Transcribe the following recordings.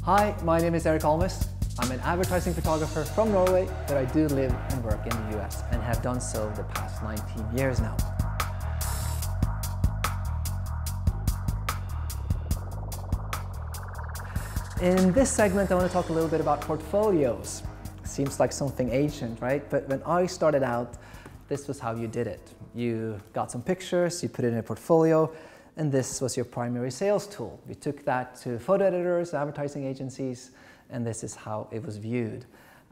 Hi, my name is Erik Almas. I'm an advertising photographer from Norway, but I do live and work in the US and have done so the past 19 years now. In this segment, I want to talk a little bit about portfolios. Seems like something ancient, right? But when I started out, this was how you did it. You got some pictures, you put it in a portfolio, and this was your primary sales tool. You took that to photo editors, advertising agencies, and this is how it was viewed.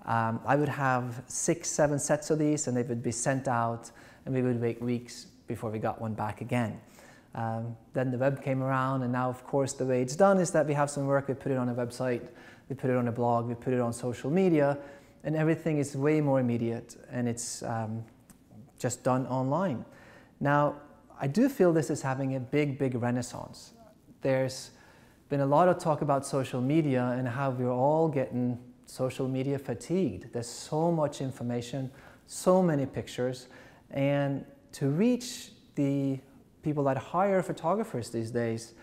I would have 6, 7 sets of these, and they would be sent out, and we would wait weeks before we got one back again. Then the web came around, and now, of course, the way it's done is that we have some work, we put it on a website, we put it on a blog, we put it on social media, and everything is way more immediate, and it's just done online. Now, I do feel this is having a big renaissance. There's been a lot of talk about social media and how we're all getting social media fatigued. There's so much information, so many pictures, and to reach the people that hire photographers these days,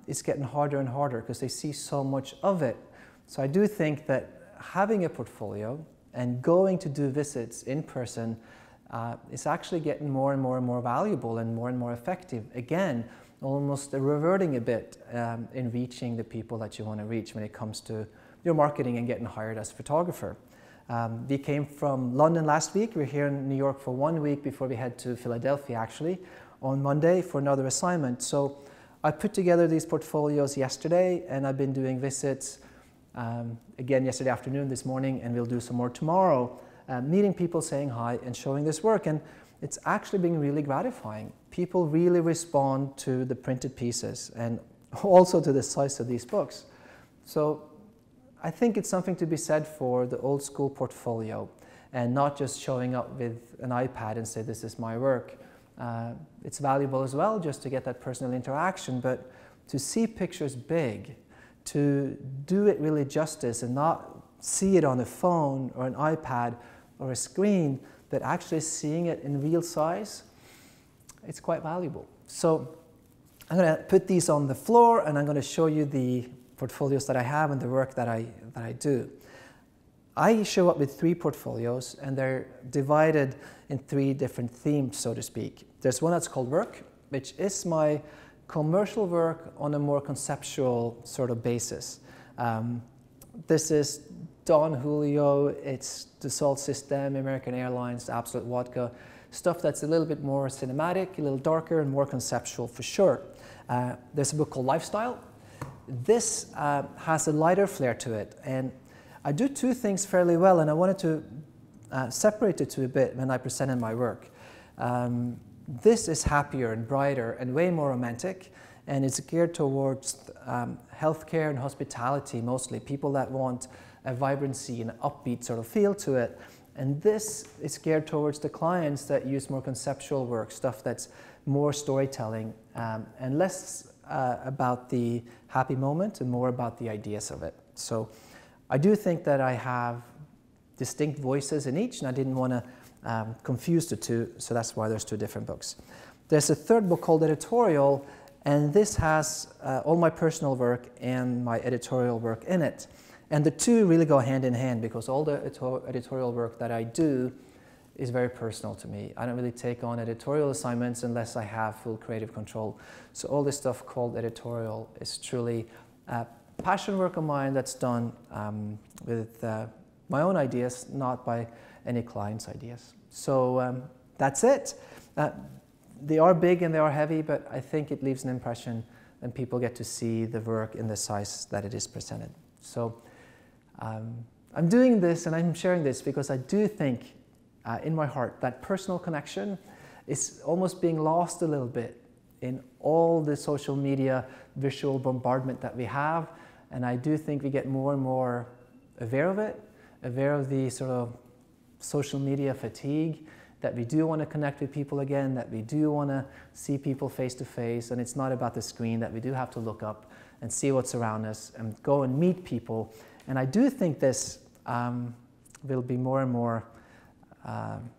it's getting harder and harder because they see so much of it. So I do think that having a portfolio and going to do visits in person is actually getting more and more valuable and more effective. Again, almost reverting a bit in reaching the people that you want to reach when it comes to your marketing and getting hired as a photographer. We came from London last week. We're here in New York for 1 week before we head to Philadelphia actually on Monday for another assignment. So I put together these portfolios yesterday, and I've been doing visits again yesterday afternoon, this morning, and we'll do some more tomorrow, meeting people, saying hi and showing this work. And it's actually been really gratifying. People really respond to the printed pieces and also to the size of these books. So I think it's something to be said for the old school portfolio and not just showing up with an iPad and say, this is my work. It's valuable as well just to get that personal interaction, but to see pictures big, to do it really justice and not see it on a phone or an iPad or a screen, but actually seeing it in real size, it's quite valuable. So I'm going to put these on the floor, and I'm going to show you the portfolios that I have and the work that I do. I show up with 3 portfolios, and they're divided in 3 different themes, so to speak. There's one that's called work, which is my commercial work on a more conceptual sort of basis. This is Don Julio, it's the Salt System, American Airlines, Absolute Vodka, stuff that's a little bit more cinematic, a little darker and more conceptual for sure. There's a book called Lifestyle. This has a lighter flair to it, and I do 2 things fairly well, and I wanted to separate the 2 a bit when I presented my work. This is happier and brighter and way more romantic, and it's geared towards healthcare and hospitality mostly, people that want a vibrancy and an upbeat sort of feel to it. And this is geared towards the clients that use more conceptual work, stuff that's more storytelling and less about the happy moment and more about the ideas of it. So I do think that I have distinct voices in each, and I didn't want to confuse the 2, so that's why there's 2 different books. There's a 3rd book called Editorial, and this has all my personal work and my editorial work in it. And the 2 really go hand in hand because all the editorial work that I do is very personal to me. I don't really take on editorial assignments unless I have full creative control. So all this stuff called editorial is truly passion work of mine that's done with my own ideas, not by any client's ideas. So that's it. They are big and they are heavy, but I think it leaves an impression and people get to see the work in the size that it is presented. So I'm doing this and I'm sharing this because I do think in my heart that personal connection is almost being lost a little bit in all the social media visual bombardment that we have. And I do think we get more and more aware of it, aware of the sort of social media fatigue, that we do want to connect with people again, that we do want to see people face to face, and it's not about the screen, that we do have to look up and see what's around us and go and meet people. And I do think this will be more and more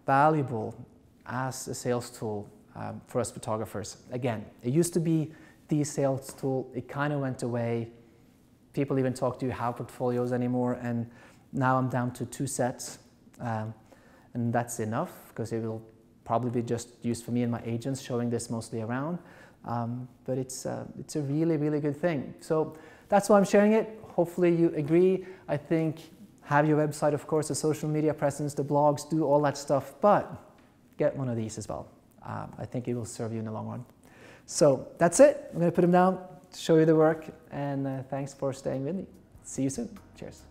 valuable as a sales tool for us photographers. Again, it used to be the sales tool. It kind of went away People even talk, do you have portfolios anymore? And now I'm down to 2 sets, and that's enough because it will probably be just used for me and my agents, showing this mostly around. But it's a really, really good thing. So that's why I'm sharing it. Hopefully you agree. I think have your website, of course, the social media presence, the blogs, do all that stuff, but get one of these as well. I think it will serve you in the long run. So that's it. I'm going to put them down, show you the work, and thanks for staying with me. See you soon. Cheers.